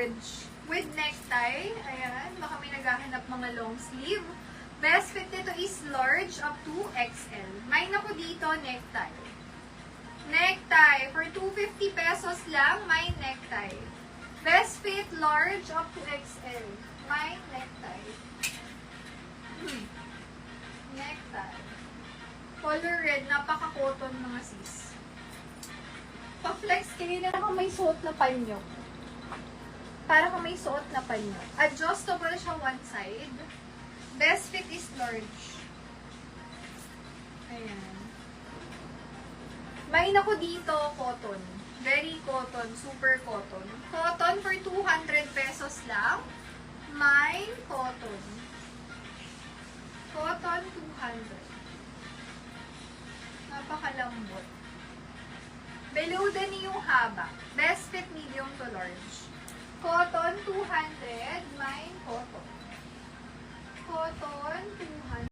storage with necktie. Ayan, baka may naghahanap mga long sleeve. Best fit nito is large up to XL. May ako dito, necktie. Necktie, for 250 pesos lang, may necktie. Best fit, large up to XL. May necktie. Necktie. Color red, napaka-cotton mga sis. Pa-flex, kanina ako may suot na panyo. Para kung may suot na panyo. Adjustable siya one side. Best fit is large. Ayan. May nako dito, cotton. Very cotton, super cotton. Cotton for 200 pesos lang. May cotton. Cotton 200. Napakalambot. Below din yung haba. Best fit medium to large. Cotton 200. May cotton. Cotton 200.